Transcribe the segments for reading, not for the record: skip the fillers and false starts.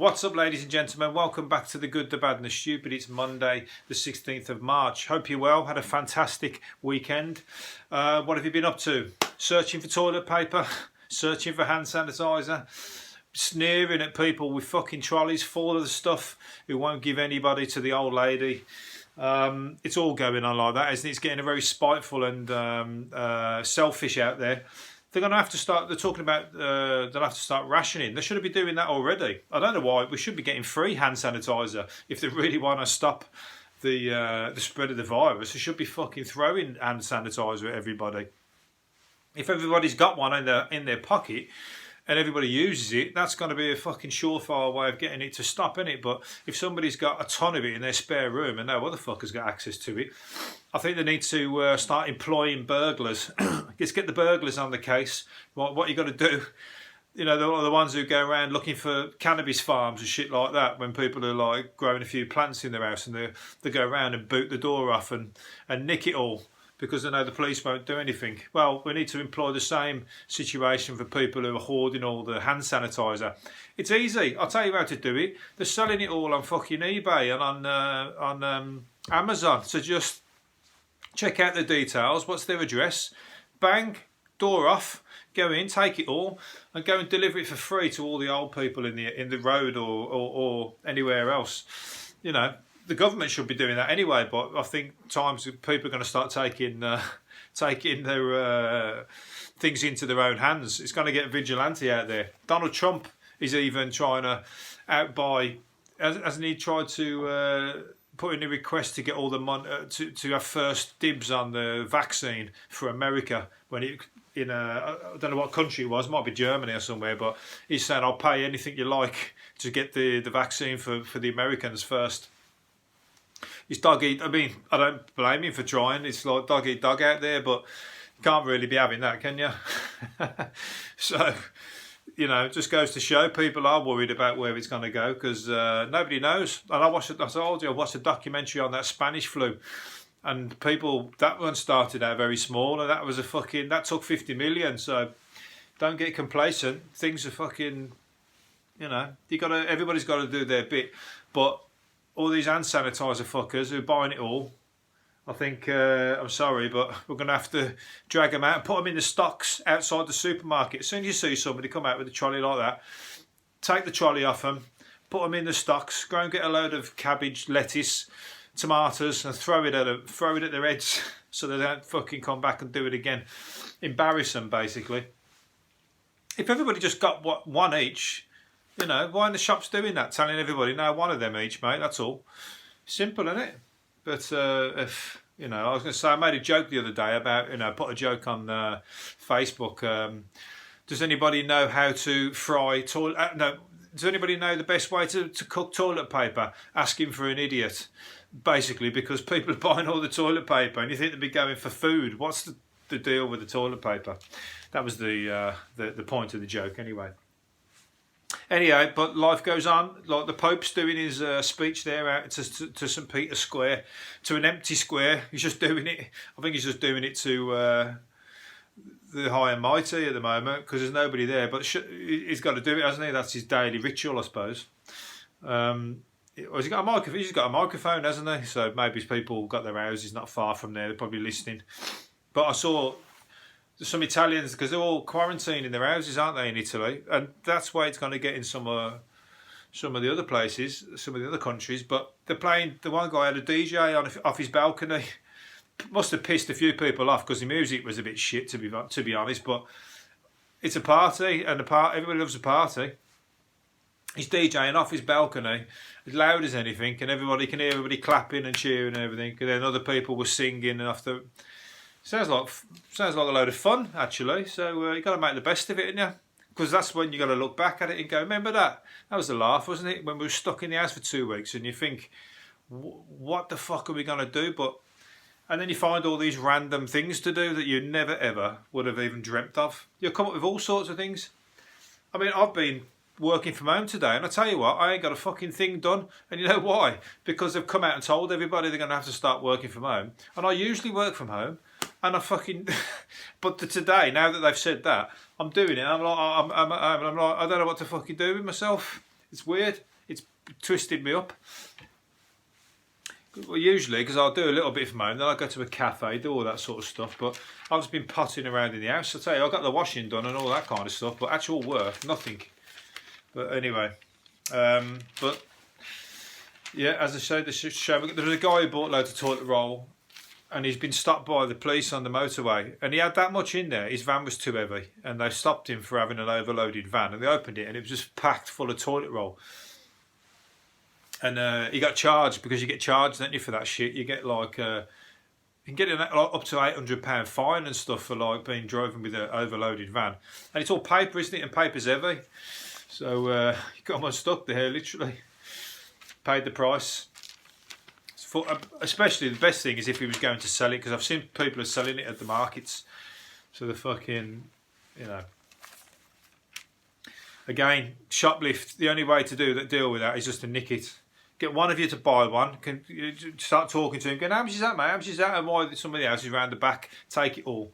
What's up, ladies and gentlemen? Welcome back to The Good, The Bad and The Stupid. It's Monday, the 16th of March. Hope you're well. Had a fantastic weekend. What have you been up to? Searching for toilet paper? Searching for hand sanitizer? Sneering at people with fucking trolleys full of the stuff who won't give anybody to the old lady? It's all going on like that, isn't it? It's getting very spiteful and selfish out there. They're going to have to start. They're talking about they'll have to start rationing. They should be doing that already. I don't know why. We should be getting free hand sanitizer if they really want to stop the spread of the virus. They should be fucking throwing hand sanitizer at everybody. If everybody's got one in their pocket and everybody uses it, that's going to be a fucking surefire way of getting it to stop, isn't it? But if somebody's got a ton of it in their spare room and no other fucker's got access to it, I think they need to start employing burglars. Just get the burglars on the case. What you got to do, you know, they're the ones who go around looking for cannabis farms and shit like that when people are like growing a few plants in their house and they go around and boot the door off and nick it all because they know the police won't do anything. Well, we need to employ the same situation for people who are hoarding all the hand sanitizer. It's easy. I'll tell you how to do it. They're selling it all on fucking eBay and on Amazon. So just check out the details. What's their address? Bang, door off. Go in, take it all, and go and deliver it for free to all the old people in the road or anywhere else. You know, the government should be doing that anyway. But I think times people are going to start taking their things into their own hands. It's going to get vigilante out there. Donald Trump is even trying to outbuy. Hasn't he tried to put in a request to get all the money to have first dibs on the vaccine for America when it I don't know what country it was, might be Germany or somewhere, but he's saying I'll pay anything you like to get the vaccine for the Americans first. It's dog eat. I mean, I don't blame him for trying. It's like dog eat dog out there, but you can't really be having that, can you? So, you know, it just goes to show people are worried about where it's going to go because nobody knows. And I told you I watched a documentary on that Spanish flu, and people, that one started out very small, and that took 50 million. So don't get complacent. Things are fucking, you know, everybody's got to do their bit. But all these hand sanitizer fuckers who are buying it all, I think, I'm sorry, but we're going to have to drag them out and put them in the stocks outside the supermarket. As soon as you see somebody come out with a trolley like that, take the trolley off them, put them in the stocks, go and get a load of cabbage, lettuce, tomatoes and throw it at their heads so they don't fucking come back and do it again. Embarrass them, basically. If everybody just got one each, you know, why in the shops doing that? Telling everybody, no, one of them each, mate, that's all. Simple, isn't it? But if, you know, I was going to say, I made a joke the other day about, you know, put a joke on Facebook. Does anybody know how to fry toilet? No, does anybody know the best way to cook toilet paper? Asking for an idiot, basically, because people are buying all the toilet paper, and you think they'd be going for food. What's the deal with the toilet paper? That was the point of the joke, anyway. Anyway, but life goes on. Like the Pope's doing his speech there out to St. Peter's Square, to an empty square. He's just doing it. I think he's just doing it to the High and Mighty at the moment because there's nobody there. But he's got to do it, hasn't he? That's his daily ritual, I suppose. He's got a microphone. He's got a microphone, hasn't he? So maybe people got their houses not far from there. They're probably listening. But I saw some Italians, because they're all quarantined in their houses, aren't they, in Italy? And that's why it's going to get in some of the other places, some of the other countries. But they're playing, the one guy had a DJ off his balcony. Must have pissed a few people off because the music was a bit shit, to be honest. But it's a party, and everybody loves a party. He's DJing off his balcony, as loud as anything, and everybody can hear everybody clapping and cheering and everything. And then other people were singing and after. Sounds like a load of fun, actually. So you got to make the best of it, ain't you? Because that's when you got to look back at it and go, remember that? That was a laugh, wasn't it? When we were stuck in the house for 2 weeks, and you think, what the fuck are we going to do? And then you find all these random things to do that you never ever would have even dreamt of. You'll come up with all sorts of things. I mean, I've been working from home today, and I tell you what, I ain't got a fucking thing done. And you know why? Because they've come out and told everybody they're going to have to start working from home. And I usually work from home. And but today, now that they've said that, I'm doing it. I'm like, I don't know what to fucking do with myself. It's weird. It's twisted me up. Well, usually, because I'll do a little bit from home, then I'll go to a cafe, do all that sort of stuff. But I've just been potting around in the house. I'll tell you, I got the washing done and all that kind of stuff, but actual work, nothing. But anyway, but yeah, as I said, the show, there was a guy who bought loads of toilet roll, and he's been stopped by the police on the motorway, and he had that much in there. His van was too heavy, and they stopped him for having an overloaded van, and they opened it, and it was just packed full of toilet roll. And he got charged, because you get charged, don't you, for that shit? You get like you can get up to £800 fine and stuff for like being driven with an overloaded van, and it's all paper, isn't it? And paper's heavy, so you got one stuck there, literally. Paid the price. Especially the best thing is if he was going to sell it, because I've seen people are selling it at the markets. So the fucking, you know. Again, shoplift. The only way to deal with that is just to nick it. Get one of you to buy one. Can you start talking to him, going, how much is that, mate? How much is that? And why somebody else is around the back? Take it all.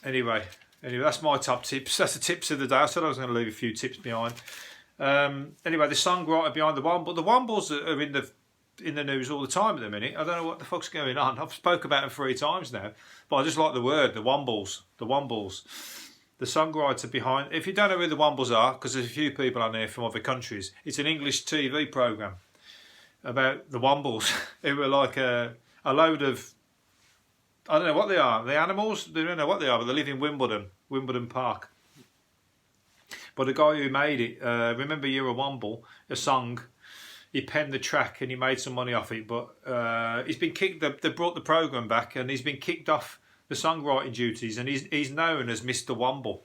Anyway, that's my top tips. That's the tips of the day. I said I was going to leave a few tips behind. Anyway, the songwriter behind the Womble. The Wombles are in the news all the time at the minute. I don't know what the fuck's going on. I've spoke about them 3 times now, but I just like the word, the Wombles. The Wombles. The songwriter behind. If you don't know who the Wombles are, because there's a few people on there from other countries, it's an English TV program about the Wombles, who are like a load of, I don't know what they are. The animals. They don't know what they are, but they live in Wimbledon Park. But the guy who made it, Remember You're a Womble, a song, he penned the track and he made some money off it, but he's been kicked. They brought the programme back and he's been kicked off the songwriting duties, and he's known as Mr. Womble,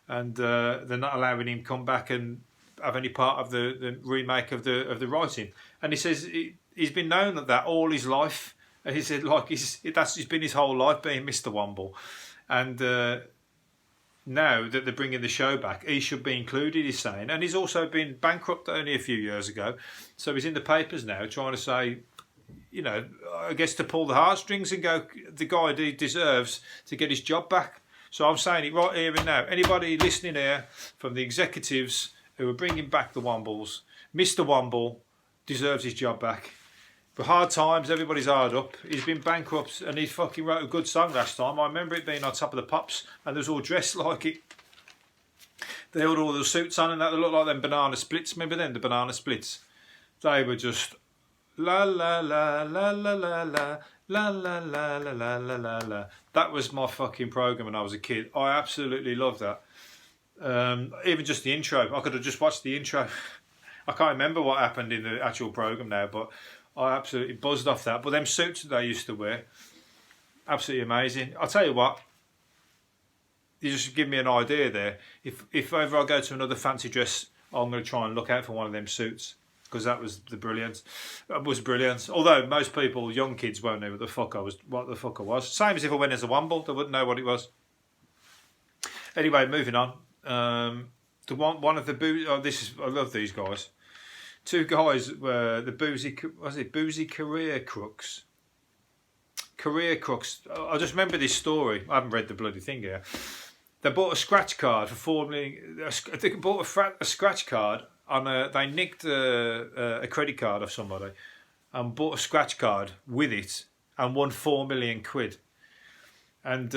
and they're not allowing him come back and have any part of the remake of the writing. And he says he's been known at that all his life, and he said like he's been his whole life being Mr. Womble, and now that they're bringing the show back, he should be included, he's saying. And he's also been bankrupt only a few years ago, so he's in the papers now trying to say, you know, I guess to pull the heartstrings and go, the guy deserves to get his job back. So I'm saying it right here and now. Anybody listening here from the executives who are bringing back the Wombles, Mr. Womble deserves his job back. For hard times, everybody's hard up. He's been bankrupt and he fucking wrote a good song last time. I remember it being on Top of the Pops and they was all dressed like it. They had all the suits on and that. They looked like them banana splits. Remember them, the banana splits? They were just la la la la la la la la la la la la la la la. That was my fucking programme when I was a kid. I absolutely loved that. Even just the intro. I could have just watched the intro. I can't remember what happened in the actual programme now, but I absolutely buzzed off that. But them suits that they used to wear, absolutely amazing. I'll tell you what, you just give me an idea there. If ever I go to another fancy dress, I'm going to try and look out for one of them suits, because that was brilliant. That was brilliant. Although most people, young kids, won't know what the fuck I was. Same as if I went as a Womble, they wouldn't know what it was. Anyway, moving on. The one of the I love these guys. 2 guys were the boozy career crooks. Career crooks. I just remember this story. I haven't read the bloody thing here. They bought a scratch card for $4 million. They bought a scratch card on they nicked a credit card of somebody and bought a scratch card with it and won £4 million. And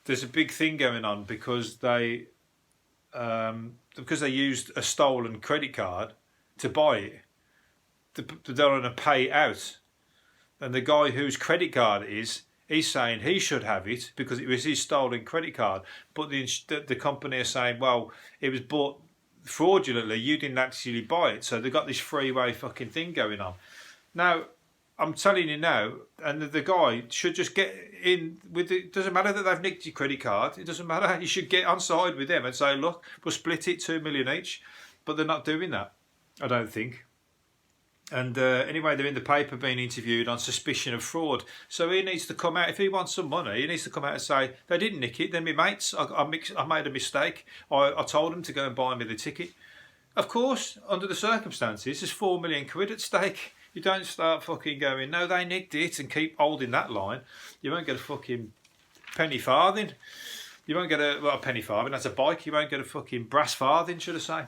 there's a big thing going on because they used a stolen credit card to buy it. They don't want to pay it out. And the guy whose credit card it is, he's saying he should have it because it was his stolen credit card. But the company are saying, well, it was bought fraudulently, you didn't actually buy it. So they've got this freeway fucking thing going on. Now, I'm telling you now, and the guy should just get in with it. Doesn't matter that they've nicked your credit card. It doesn't matter. You should get on side with them and say, look, we'll split it, $2 million each. But they're not doing that, I don't think. And anyway, they're in the paper being interviewed on suspicion of fraud. So he needs to come out. If he wants some money, he needs to come out and say, they didn't nick it. They're my mates. I made a mistake. I told them to go and buy me the ticket. Of course, under the circumstances, there's £4 million at stake. You don't start fucking going, no, they nicked it, and keep holding that line. You won't get a fucking penny farthing. You won't get a penny farthing. That's a bike. You won't get a fucking brass farthing, should I say.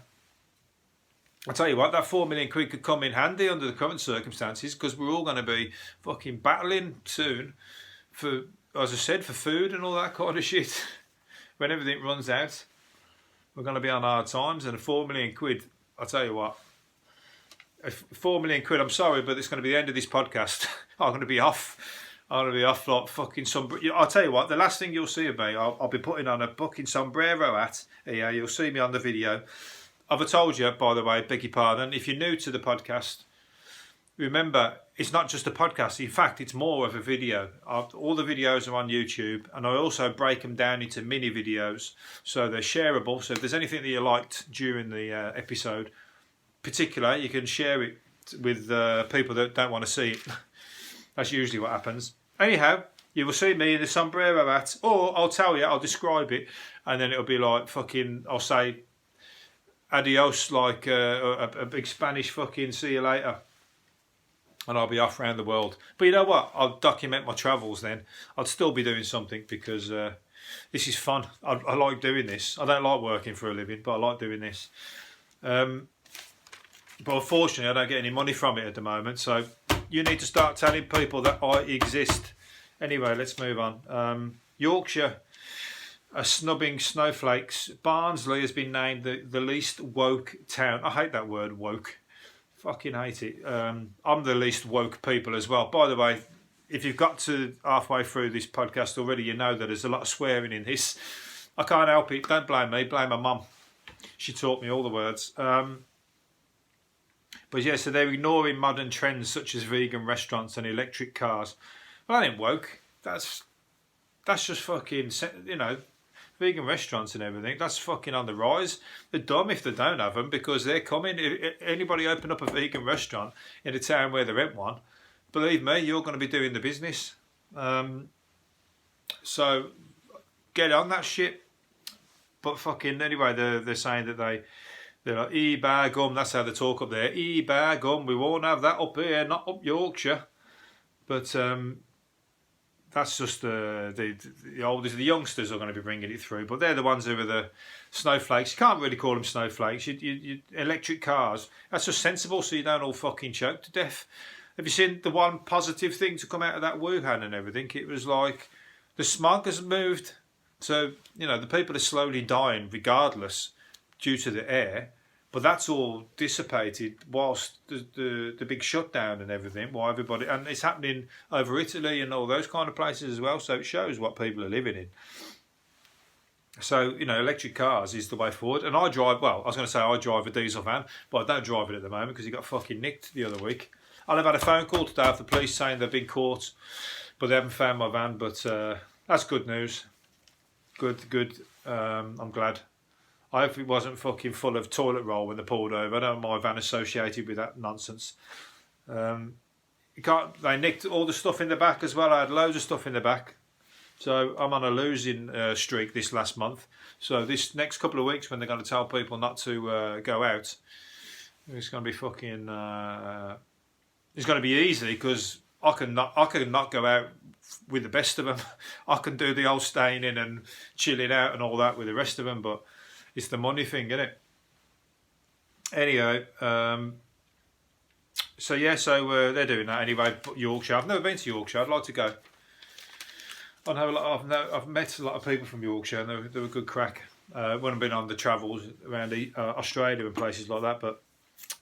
I tell you what, that 4 million quid could come in handy under the current circumstances, because we're all going to be fucking battling soon for, as I said, for food and all that kind of shit. When everything runs out, we're going to be on hard times, and a 4 million quid, I tell you what, 4 million quid, I'm sorry, but it's going to be the end of this podcast. I'm going to be off. I'm going to be off like fucking I'll tell you what, the last thing you'll see of me, I'll be putting on a fucking sombrero hat. Yeah, you'll see me on the video. I've told you, by the way, beg your pardon, if you're new to the podcast, remember, it's not just a podcast. In fact, it's more of a video. All the videos are on YouTube, and I also break them down into mini videos, so they're shareable. So if there's anything that you liked during the episode, particular, you can share it with people that don't want to see it. That's usually what happens. Anyhow, you will see me in the sombrero hat, or I'll tell you, I'll describe it, and then it'll be like fucking, I'll say adios, like a big Spanish fucking see you later, and I'll be off around the world. But you know what? I'll document my travels then. I'd still be doing something, because this is fun. I like doing this. I don't like working for a living, but I like doing this. But unfortunately, I don't get any money from it at the moment. So you need to start telling people that I exist. Anyway, let's move on. Yorkshire are snubbing snowflakes. Barnsley has been named the least woke town. I hate that word, woke. Fucking hate it. I'm the least woke people as well. By the way, if you've got to halfway through this podcast already, you know that there's a lot of swearing in this. I can't help it. Don't blame me. Blame my mum. She taught me all the words. But yeah, so they're ignoring modern trends such as vegan restaurants and electric cars. Well, that ain't woke. That's just fucking, you know, vegan restaurants and everything. That's fucking on the rise. They're dumb if they don't have them, because they're coming. If anybody open up a vegan restaurant in a town where there ain't one, believe me, you're going to be doing the business. So get on that shit. But fucking anyway, they're saying that they're like, bar gum, that's how they talk up there. Bar gum, we won't have that up here, not up Yorkshire. But that's just the oldest. The youngsters are going to be bringing it through, but they're the ones who are the snowflakes. You can't really call them snowflakes. You electric cars, that's just sensible, so you don't all fucking choke to death. Have you seen the one positive thing to come out of that Wuhan and everything? It was like the smog has moved. So, you know, the people are slowly dying regardless, due to the air, but that's all dissipated whilst the big shutdown and everything, while everybody, and it's happening over Italy and all those kind of places as well, so it shows what people are living in. So, you know, electric cars is the way forward. And I drive a diesel van, but I don't drive it at the moment because he got fucking nicked the other week. I've had a phone call today off the police saying they've been caught, but they haven't found my van, but that's good news. Good. I'm glad. I hope it wasn't fucking full of toilet roll when they pulled over. I don't want my van associated with that nonsense. They nicked all the stuff in the back as well. I had loads of stuff in the back. So I'm on a losing streak this last month. So this next couple of weeks when they're going to tell people not to go out, it's going to be fucking... it's going to be easy because I can not go out with the best of them. I can do the old staying in and chilling out and all that with the rest of them, but it's the money thing, isn't it? Anyway, so they're doing that anyway. Yorkshire, I've never been to Yorkshire. I'd like to go. I've met a lot of people from Yorkshire, and they were good crack when I've been on the travels around Australia and places like that, but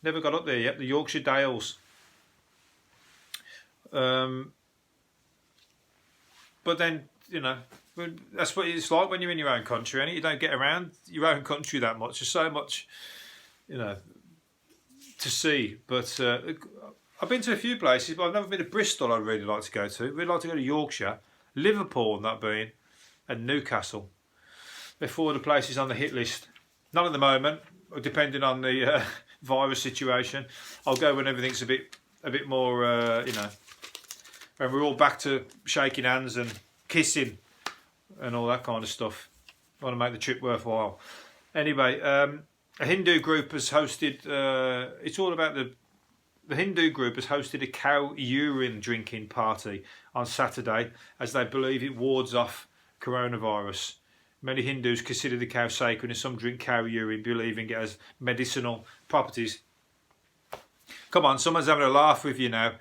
never got up there yet. The Yorkshire Dales. But then, you know, that's what it's like when you're in your own country, and you don't get around your own country that much. There's so much, you know, to see. But I've been to a few places, but I've never been to Bristol. I'd really like to go to. We'd like to go to Yorkshire, Liverpool, that being, and Newcastle. They're four of the places on the hit list. Not at the moment, depending on the virus situation. I'll go when everything's a bit more, you know, when we're all back to shaking hands and kissing and all that kind of stuff. I want to make the trip worthwhile. Anyway, a Hindu group has hosted, it's all about the Hindu group has hosted a cow urine drinking party on Saturday as they believe it wards off coronavirus. Many Hindus consider the cow sacred and some drink cow urine believing it has medicinal properties. Come on, someone's having a laugh with you now.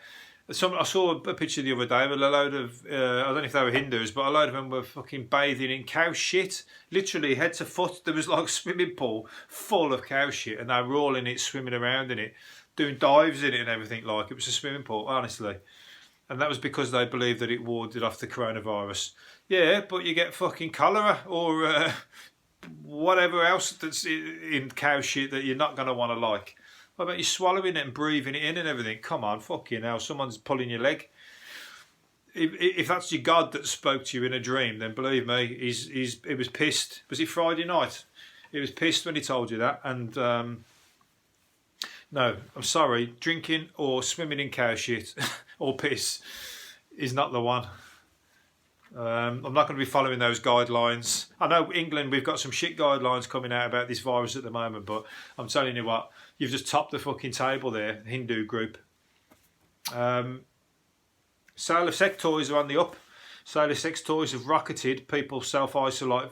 I saw a picture the other day with a load of, I don't know if they were Hindus, but a load of them were fucking bathing in cow shit. Literally head to foot. There was like a swimming pool full of cow shit and they were all in it, swimming around in it, doing dives in it and everything like it was a swimming pool, honestly. And that was because they believed that it warded off the coronavirus. Yeah, but you get fucking cholera or whatever else that's in cow shit that you're not going to want to like. What about you swallowing it and breathing it in and everything? Come on, fucking hell, someone's pulling your leg. If that's your God that spoke to you in a dream, then believe me, he was pissed. Was it Friday night? He was pissed when he told you that. And no, I'm sorry, drinking or swimming in cow shit or piss is not the one. I'm not going to be following those guidelines. I know England, we've got some shit guidelines coming out about this virus at the moment, but I'm telling you what, you've just topped the fucking table there, Hindu group. Sale of sex toys are on the up. Sale of sex toys have rocketed. People self-isolate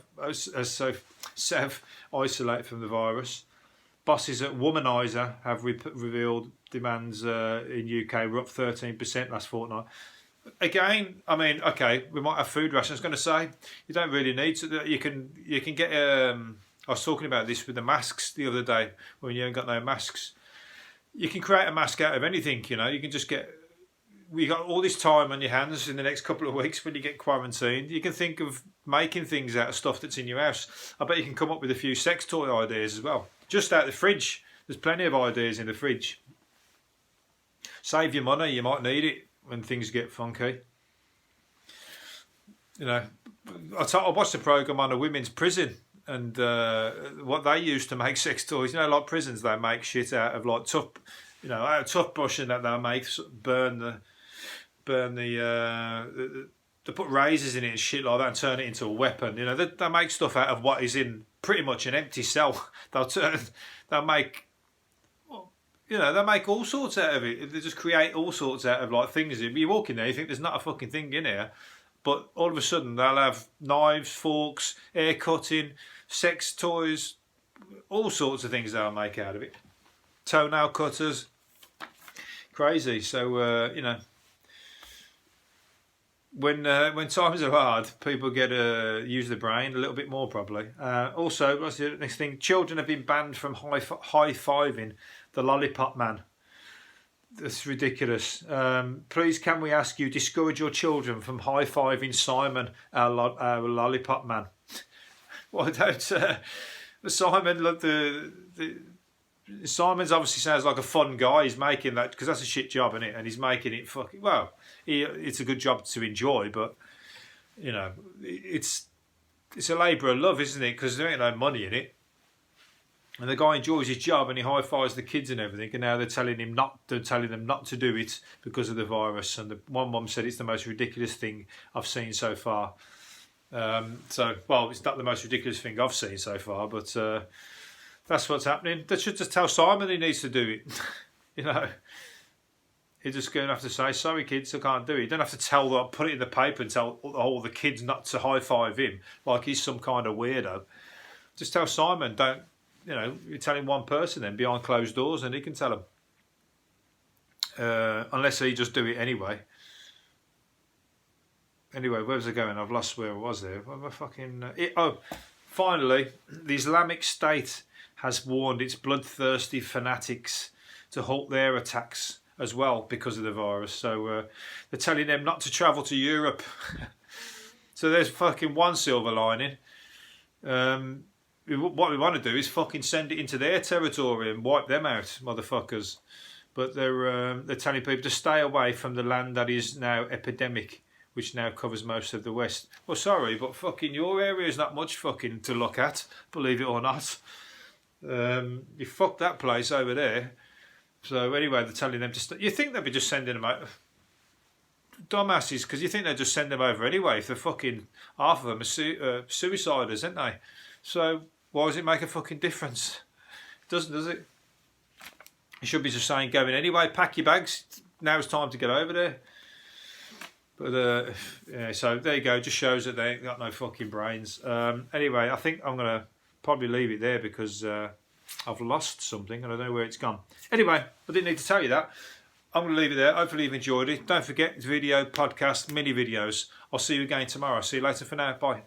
from the virus. Bosses at Womanizer have revealed demands in UK were up 13% last fortnight. Again, I mean, okay, we might have food rations. I was going to say, you don't really need to. You can get. I was talking about this with the masks the other day when you ain't got no masks. You can create a mask out of anything. You know, you can just get. We got all this time on your hands in the next couple of weeks when you get quarantined. You can think of making things out of stuff that's in your house. I bet you can come up with a few sex toy ideas as well. Just out the fridge. There's plenty of ideas in the fridge. Save your money. You might need it when things get funky. You know, I watched a programme on a women's prison and what they use to make sex toys. You know, like prisons, they make shit out of like toothbrush and that they'll make, they put razors in it and shit like that and turn it into a weapon. You know, they make stuff out of what is in pretty much an empty cell. They'll make all sorts out of it. They just create all sorts out of like things. You walk in there, you think there's not a fucking thing in here, but all of a sudden they'll have knives, forks, hair cutting, sex toys, all sorts of things they'll make out of it. Toenail cutters, crazy. So when times are hard, people get use the brain a little bit more probably. Also, what's the next thing? Children have been banned from high-fiving the Lollipop Man. That's ridiculous. Please, can we ask you, discourage your children from high-fiving Simon, our Lollipop Man? Why don't Simon look Simon's obviously sounds like a fun guy. He's making that because that's a shit job, isn't it? And he's making it fucking well. It's a good job to enjoy, but you know, it's a labour of love, isn't it? Because there ain't no money in it. And the guy enjoys his job and he high fives the kids and everything. And now they're telling them not to do it because of the virus. And one mum said it's the most ridiculous thing I've seen so far. It's not the most ridiculous thing I've seen so far, but that's what's happening. They should just tell Simon he needs to do it. You know, he's just going to have to say, sorry kids, I can't do it. You don't have to put it in the paper and tell all the kids not to high five him like he's some kind of weirdo. Just tell Simon, don't. You know, you're telling one person then behind closed doors and he can tell them. Unless he just do it anyway. Anyway, where was I going? I've lost where I was there. Finally, the Islamic State has warned its bloodthirsty fanatics to halt their attacks as well because of the virus. So they're telling them not to travel to Europe. So there's fucking one silver lining. What we want to do is fucking send it into their territory and wipe them out, motherfuckers. But they're telling people to stay away from the land that is now epidemic, which now covers most of the West. Well, sorry, but fucking your area is not much fucking to look at, believe it or not. You fucked that place over there. So anyway, they're telling them to you think they'd be just sending them out? Dumbasses, because you think they'd just send them over anyway if they're fucking, half of them are suiciders, aren't they? So why does it make a fucking difference? It doesn't, does it? You should be just saying go in anyway, pack your bags, now it's time to get over there. But yeah, so there you go, just shows that they ain't got no fucking brains. Anyway, I think I'm going to probably leave it there because I've lost something and I don't know where it's gone. Anyway, I didn't need to tell you that. I'm going to leave it there. Hopefully you've enjoyed it. Don't forget video, podcast, mini videos. I'll see you again tomorrow. See you later for now. Bye.